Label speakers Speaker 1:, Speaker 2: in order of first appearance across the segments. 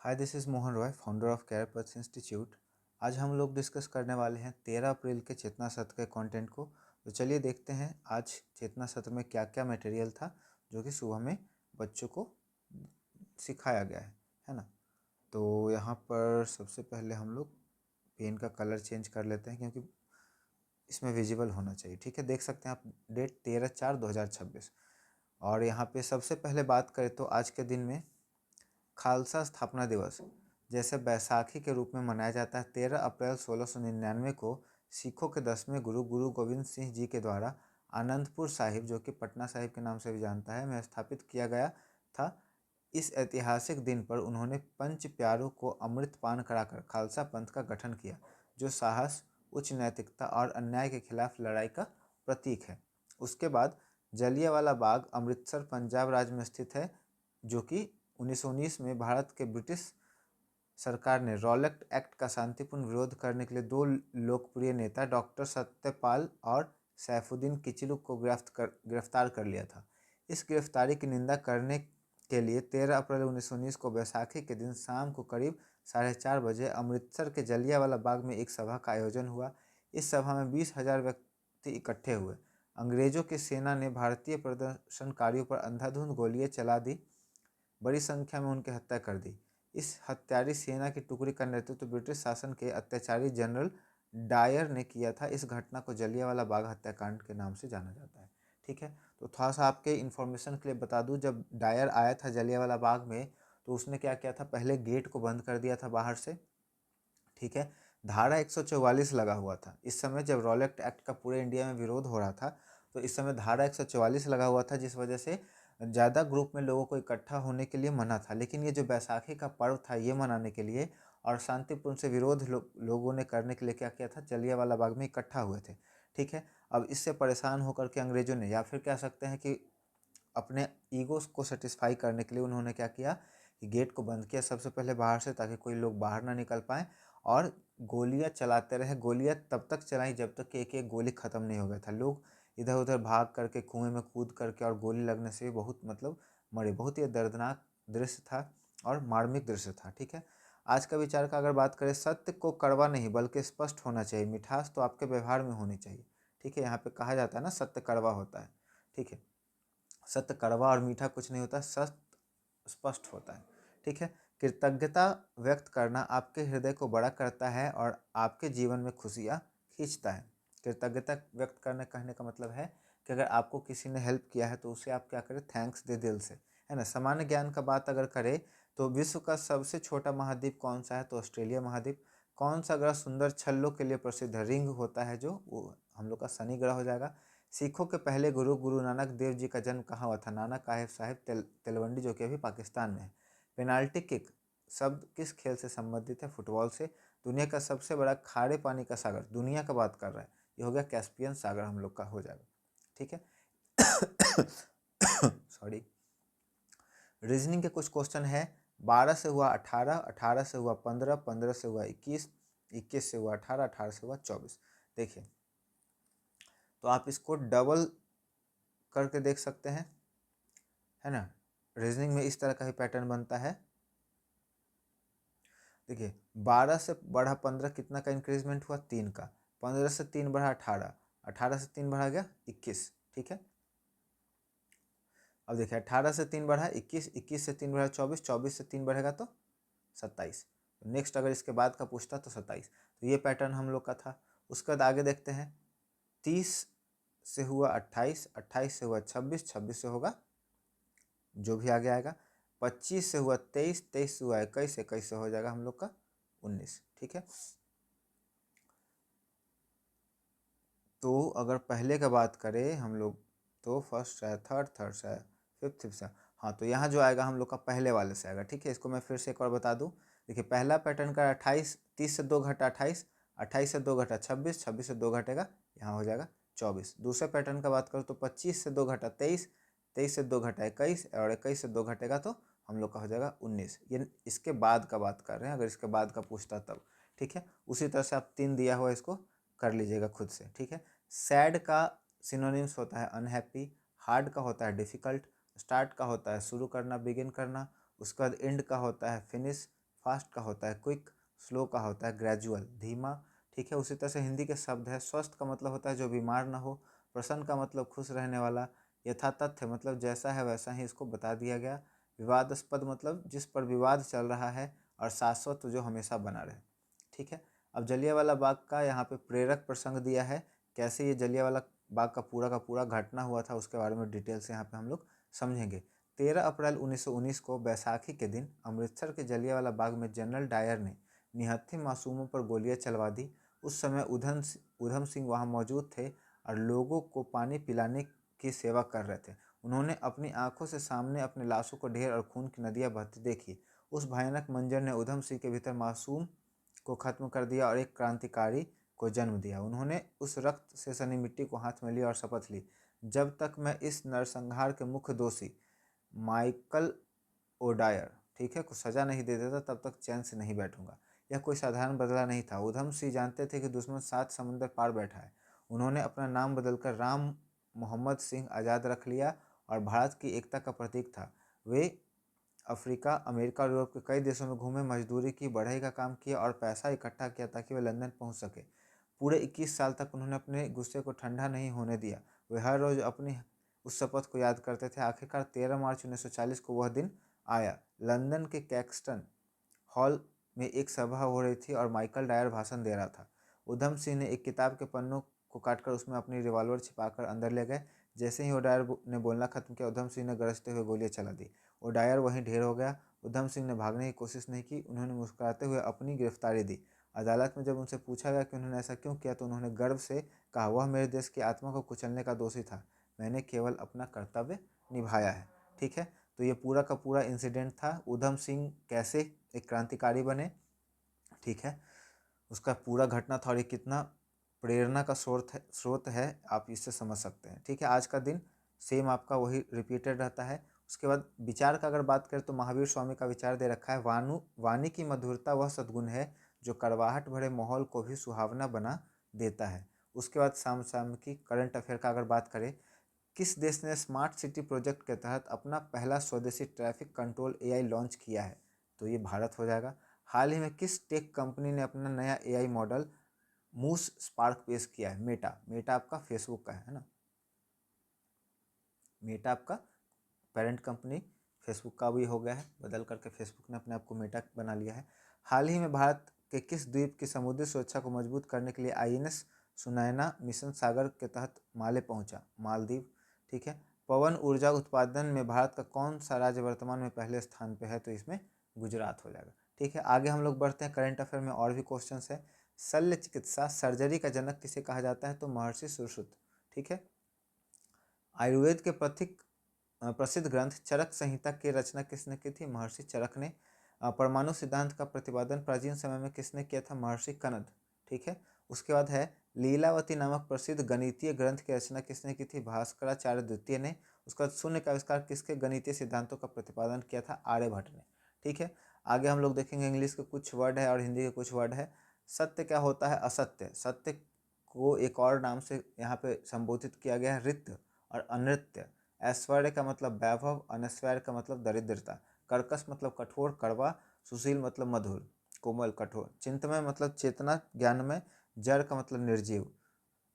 Speaker 1: Hi, this is Mohan Roy, founder of Career Path Institute. आज हम लोग डिस्कस करने वाले हैं 13 अप्रैल के चेतना सत्र के कंटेंट को। तो चलिए देखते हैं आज चेतना सत्र में क्या क्या मटेरियल था जो कि सुबह में बच्चों को सिखाया गया है ना। तो यहाँ पर सबसे पहले हम लोग पेन का कलर चेंज कर लेते हैं क्योंकि इसमें विजिबल होना चाहिए। ठीक है, देख सकते हैं आप डेट 13/4/2026। और यहाँ पे सबसे पहले बात करें तो आज के दिन में खालसा स्थापना दिवस जैसे बैसाखी के रूप में मनाया जाता है। 13 अप्रैल 1699 को सिखों के 10वें गुरु गुरु गोविंद सिंह जी के द्वारा आनंदपुर साहिब, जो कि पटना साहिब के नाम से भी जानता है, में स्थापित किया गया था। इस ऐतिहासिक दिन पर उन्होंने पंच प्यारों को अमृत पान कराकर खालसा पंथ का गठन किया, जो साहस, उच्च नैतिकता और अन्याय के खिलाफ लड़ाई का प्रतीक है। उसके बाद जलियांवाला बाग अमृतसर पंजाब राज्य में स्थित है, जो कि 1919 में भारत के ब्रिटिश सरकार ने रॉलेट एक्ट का शांतिपूर्ण विरोध करने के लिए दो लोकप्रिय नेता डॉक्टर सत्यपाल और सैफुद्दीन किचलू को गिरफ्तार कर लिया था। इस गिरफ्तारी की निंदा करने के लिए 13 अप्रैल 1919 को बैसाखी के दिन शाम को करीब 4:30 बजे अमृतसर के जलियांवाला बाग में एक सभा का आयोजन हुआ। इस सभा में 20,000 व्यक्ति इकट्ठे हुए। अंग्रेजों की सेना ने भारतीय प्रदर्शनकारियों पर अंधाधुंध गोलियां चला दी, बड़ी संख्या में उनकी हत्या कर दी। इस हत्यारी सेना की टुकड़ी का नेतृत्व ब्रिटिश शासन के अत्याचारी जनरल डायर ने किया था। इस घटना को जलियांवाला बाग हत्याकांड के नाम से जाना जाता है। ठीक है, तो थोड़ा सा आपके इन्फॉर्मेशन के लिए बता दूं, जब डायर आया था जलियांवाला बाग में तो उसने क्या किया था, पहले गेट को बंद कर दिया था बाहर से। ठीक है, धारा 144 लगा हुआ था। इस समय जब रॉलेट एक्ट का पूरे इंडिया में विरोध हो रहा था तो इस समय धारा 144 लगा हुआ था, जिस वजह से ज़्यादा ग्रुप में लोगों को इकट्ठा होने के लिए मना था। लेकिन ये जो बैसाखी का पर्व था, ये मनाने के लिए और शांतिपूर्ण से विरोध लोगों ने करने के लिए क्या किया था, जलियांवाला बाग में इकट्ठा हुए थे। ठीक है, अब इससे परेशान होकर के अंग्रेजों ने, या फिर कह सकते हैं कि अपने ईगोस को सेटिस्फाई करने के लिए, उन्होंने क्या किया कि गेट को बंद किया सबसे पहले बाहर से, ताकि कोई लोग बाहर ना निकल पाएँ, और गोलियां चलाते रहे। गोलियां तब तक चलाई जब तक कि एक एक गोली ख़त्म नहीं हो गया था। लोग इधर उधर भाग करके, कुएं में कूद करके, और गोली लगने से भी बहुत मरे। बहुत ही दर्दनाक दृश्य था और मार्मिक दृश्य था। ठीक है, आज का विचार का अगर बात करें, सत्य को कड़वा नहीं बल्कि स्पष्ट होना चाहिए। मिठास तो आपके व्यवहार में होनी चाहिए। ठीक है, यहाँ पे कहा जाता है ना, सत्य कड़वा होता है। ठीक है, सत्य कड़वा और मीठा कुछ नहीं होता, सत्य स्पष्ट होता है। ठीक है, कृतज्ञता व्यक्त करना आपके हृदय को बड़ा करता है और आपके जीवन में खुशियाँ खींचता है। कृतज्ञता व्यक्त करने कहने का मतलब है कि अगर आपको किसी ने हेल्प किया है तो उसे आप क्या करें, थैंक्स दे दिल से, है ना। सामान्य ज्ञान का बात अगर करें तो विश्व का सबसे छोटा महाद्वीप कौन सा है, तो ऑस्ट्रेलिया महाद्वीप। कौन सा ग्रह सुंदर छल्लों के लिए प्रसिद्ध है, रिंग होता है जो, वो हम लोग का शनि ग्रह हो जाएगा। सिखों के पहले गुरु गुरु नानक देव जी का जन्म कहाँ हुआ था, नाना साहिब तेलवंडी, जो कि अभी पाकिस्तान में है। पेनाल्टी किक शब्द किस खेल से संबंधित है, फुटबॉल से। दुनिया का सबसे बड़ा खारे पानी का सागर, दुनिया का बात कर रहा है, ये हो गया कैस्पियन सागर, हम लोग का हो जाएगा। ठीक है सॉरी। रीजनिंग के कुछ क्वेश्चन है। 12 से हुआ 18, 18 से हुआ 15, 15 से हुआ 21, 21 से हुआ 18, 18 से हुआ 24। देखिए, तो आप इसको डबल करके देख सकते हैं, है ना। रीजनिंग में इस तरह का ही पैटर्न बनता है। देखिए, 12 से बढ़ा 15, कितना का इंक्रीजमेंट हुआ, 3 का। 15 से 3 बढ़ा 18, 18 से 3 बढ़ा गया 21। ठीक है, अब देखिए, 18 से 3 बढ़ा 21, 21 से 3 बढ़ा 24, 24 से 3 बढ़ेगा तो 27। नेक्स्ट अगर इसके बाद का पूछता तो 27। तो ये पैटर्न हम लोग का था। उसके बाद आगे देखते हैं। 30 से हुआ 28, 28 से हुआ 26, 26 से होगा जो भी आगे आएगा। 25 से हुआ 23, 23 से हुआ 21, 21 से हो जाएगा हम लोग का 19। ठीक है, तो अगर पहले का बात करें हम लोग, तो फर्स्ट है, थर्ड थर्ड से, फिफ्थ फिफ्थ से। हाँ, तो यहाँ जो आएगा हम लोग का पहले वाले से आएगा। ठीक है, इसको मैं फिर से एक और बता दूँ। देखिए, पहला पैटर्न का 28, 30 से 2 घटा 28, 28 से 2 घटा 26, 26 से 2 घटेगा, यहाँ हो जाएगा 24। दूसरे पैटर्न का बात करूँ तो 25 से 2 घटा 23, 23 से 2 घटा 21, और 21 से 2 घटेगा तो हम लोग का हो जाएगा 19। ये इसके बाद का बात कर रहे हैं, अगर इसके बाद का पूछता तब। ठीक है, उसी तरह से आप 3 दिया हुआ इसको कर लीजिएगा खुद से। ठीक है, सैड का सिनोनिम्स होता है अनहैप्पी, हार्ड का होता है डिफ़िकल्ट, स्टार्ट का होता है शुरू करना, बिगिन करना, उसके बाद एंड का होता है फिनिश, फास्ट का होता है क्विक, स्लो का होता है ग्रेजुअल, धीमा। ठीक है, उसी तरह से हिंदी के शब्द है। स्वस्थ का मतलब होता है जो बीमार ना हो, प्रसन्न का मतलब खुश रहने वाला, यथातथ्य मतलब जैसा है वैसा ही इसको बता दिया गया, विवादास्पद मतलब जिस पर विवाद चल रहा है, और शाश्वत जो हमेशा बना रहे। ठीक है, अब जलियांवाला बाग का यहाँ पे प्रेरक प्रसंग दिया है, कैसे ये जलियांवाला बाग का पूरा घटना हुआ था उसके बारे में डिटेल से यहाँ पे हम लोग समझेंगे। 13 अप्रैल 1919 को बैसाखी के दिन अमृतसर के जलियांवाला बाग में जनरल डायर ने निहत्थे मासूमों पर गोलियां चलवा दी। उस समय उधम सिंह वहां मौजूद थे और लोगों को पानी पिलाने की सेवा कर रहे थे। उन्होंने अपनी आंखों से सामने अपने लाशों को ढेर और खून की नदियां बहती देखी। उस भयानक मंजर ने उधम सिंह के भीतर मासूम को खत्म कर दिया और एक क्रांतिकारी को जन्म दिया। उन्होंने उस रक्त से सनी मिट्टी को हाथ में लिया और शपथ ली, जब तक मैं इस नरसंहार के मुख्य दोषी माइकल ओडायर, ठीक है, को सजा नहीं दे देता तब तक चैन से नहीं बैठूंगा। यह कोई साधारण बदला नहीं था। उधम सिंह जानते थे कि दुश्मन 7 समुंदर पार बैठा है। उन्होंने अपना नाम बदलकर राम मोहम्मद सिंह आज़ाद रख लिया और भारत की एकता का प्रतीक था। वे अफ्रीका, अमेरिका और यूरोप के कई देशों में घूमे, मजदूरी की, बढ़ई का काम किया और पैसा इकट्ठा किया ताकि वे लंदन पहुंच सके। पूरे 21 साल तक उन्होंने अपने गुस्से को ठंडा नहीं होने दिया। वे हर रोज अपनी उस शपथ को याद करते थे। आखिरकार 13 मार्च 1940 को वह दिन आया। लंदन के कैक्सटन हॉल में एक सभा हो रही थी और माइकल डायर भाषण दे रहा था। उधम सिंह ने एक किताब के पन्नों को काटकर उसमें अपनी रिवॉल्वर छिपाकर अंदर ले गए। जैसे ही ओडायर ने बोलना खत्म किया, उधम सिंह ने गरजते हुए गोलियां चला दी। ओडायर वहीं ढेर हो गया। उधम सिंह ने भागने की कोशिश नहीं की। उन्होंने मुस्कुराते हुए अपनी गिरफ्तारी दी। अदालत में जब उनसे पूछा गया कि उन्होंने ऐसा क्यों किया, तो उन्होंने गर्व से कहा, वह मेरे देश की आत्मा को कुचलने का दोषी था, मैंने केवल अपना कर्तव्य निभाया है। ठीक है, तो ये पूरा का पूरा इंसिडेंट था। उधम सिंह कैसे एक क्रांतिकारी बने, ठीक है, उसका पूरा घटना था और ये कितना प्रेरणा का स्रोत है आप इससे समझ सकते हैं। ठीक है, आज का दिन सेम आपका वही रिपीटेड रहता है। उसके बाद विचार का अगर बात करें तो महावीर स्वामी का विचार दे रखा है, वाणी की मधुरता वह सद्गुण है जो कड़वाहट भरे माहौल को भी सुहावना बना देता है। उसके बाद समसामयिक करंट अफेयर का अगर बात करें, किस देश ने स्मार्ट सिटी प्रोजेक्ट के तहत अपना पहला स्वदेशी ट्रैफिक कंट्रोल एआई लॉन्च किया है, तो ये भारत हो जाएगा। हाल ही में किस टेक कंपनी ने अपना नया एआई मॉडल मूस स्पार्क पेश किया है? मेटा। मेटा आपका फेसबुक का है ना, मेटा आपका पेरेंट कंपनी फेसबुक का भी हो गया है, बदल करके फेसबुक ने अपने आप को मेटा बना लिया है। हाल ही में भारत के किस द्वीप की समुद्री सुरक्षा को मजबूत करने के लिए आईएनएस सुनैना मिशन सागर के तहत माले पहुंचा? मालदीव। ठीक है, पवन ऊर्जा उत्पादन में भारत का कौन सा राज्य वर्तमान में पहले स्थान पे है? तो इसमें गुजरात हो जाएगा। ठीक है, आगे हम लोग बढ़ते हैं। करंट अफेयर में और भी क्वेश्चन है। शल्य चिकित्सा सर्जरी का जनक किसे कहा जाता है? तो महर्षि सुश्रुत। ठीक है, आयुर्वेद के प्रसिद्ध ग्रंथ चरक संहिता की रचना किसने की थी? महर्षि चरक ने। परमाणु सिद्धांत का प्रतिपादन प्राचीन समय में किसने किया था? महर्षि कनद। ठीक है, उसके बाद है लीलावती नामक प्रसिद्ध गणितीय ग्रंथ की रचना किसने की थी? भास्कराचार्य द्वितीय ने। उसका शून्य का आविष्कार किसके गणितीय सिद्धांतों का प्रतिपादन किया था? आर्यभट्ट ने। ठीक है, आगे हम लोग देखेंगे इंग्लिश के कुछ वर्ड है और हिंदी के कुछ वर्ड है। सत्य क्या होता है? असत्य। सत्य को एक और नाम से यहाँ पे संबोधित किया गया है, रित्य और अनृत्य। ऐश्वर्य का मतलब वैभव, अनैश्वर्य का मतलब दरिद्रता। कर्कश मतलब कठोर, कड़वा। सुशील मतलब मधुर, कोमल, कठोर। चिंतमय मतलब चेतना, ज्ञानमय। जड़ का मतलब निर्जीव।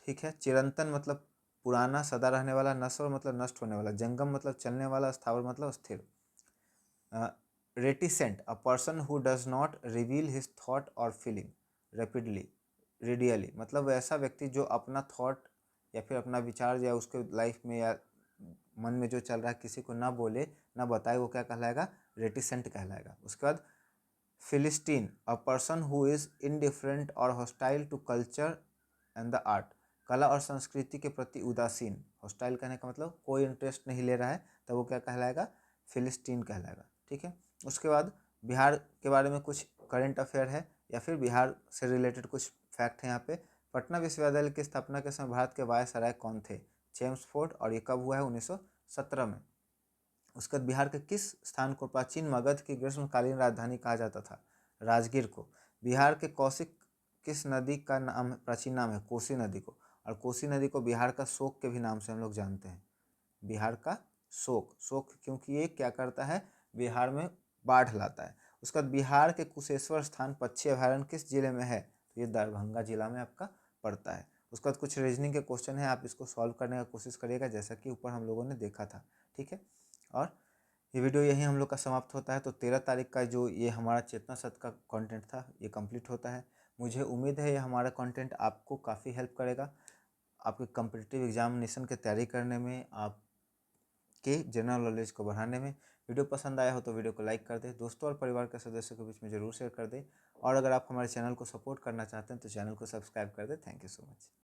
Speaker 1: ठीक है, चिरंतन मतलब पुराना, सदा रहने वाला। नश्वर मतलब नष्ट होने वाला। जंगम मतलब चलने वाला। स्थावर मतलब स्थिर। Reticent, a person who does not reveal his thought और फीलिंग रेपिडली रेडियली, मतलब वैसा व्यक्ति जो अपना थॉट या फिर अपना विचार या उसके लाइफ में या मन में जो चल रहा है किसी को ना बोले ना बताए, वो क्या कहलाएगा? रेटिसेंट कहलाएगा। उसके बाद philistine, a person who is indifferent और hostile to culture and the art, कला और संस्कृति के प्रति उदासीन। हॉस्टाइल कहने का मतलब कोई इंटरेस्ट नहीं ले रहा है, तो वो क्या कहलाएगा? फिलिस्टीन कहलाएगा। ठीक है, उसके बाद बिहार के बारे में कुछ करंट अफेयर है या फिर बिहार से रिलेटेड कुछ फैक्ट है यहाँ पे। पटना विश्वविद्यालय की स्थापना के समय भारत के वायसराय कौन थे? चेम्सफोर्ड, और ये कब हुआ है? 1917 में। उसके बाद बिहार के किस स्थान को प्राचीन मगध की ग्रीष्मकालीन राजधानी कहा जाता था? राजगीर को। बिहार के कौशिक किस नदी का नाम प्राचीन नाम है? कोसी नदी को। और कोसी नदी को बिहार का शोक के भी नाम से हम लोग जानते हैं। बिहार का शोक, शोक क्योंकि ये क्या करता है? बिहार में बाढ़ लाता है। उसके बाद बिहार के कुशेश्वर स्थान पक्षी अभयारण्य किस जिले में है? तो ये दरभंगा जिला में आपका पड़ता है। उसके बाद कुछ रीजनिंग के क्वेश्चन है, आप इसको सॉल्व करने का कोशिश करिएगा जैसा कि ऊपर हम लोगों ने देखा था। ठीक है, और ये वीडियो यहीं हम लोग का समाप्त होता है। तो 13 तारीख का जो ये हमारा चेतना सत्र का कंटेंट था ये कंप्लीट होता है। मुझे उम्मीद है ये हमारा कंटेंट आपको काफ़ी हेल्प करेगा आपके कॉम्पिटिटिव एग्जामिनेशन की तैयारी करने में, आपके जनरल नॉलेज को बढ़ाने में। वीडियो पसंद आया हो तो वीडियो को लाइक कर दें, दोस्तों और परिवार के सदस्यों के बीच में ज़रूर शेयर कर दें, और अगर आप हमारे चैनल को सपोर्ट करना चाहते हैं तो चैनल को सब्सक्राइब कर दें। Thank you so much.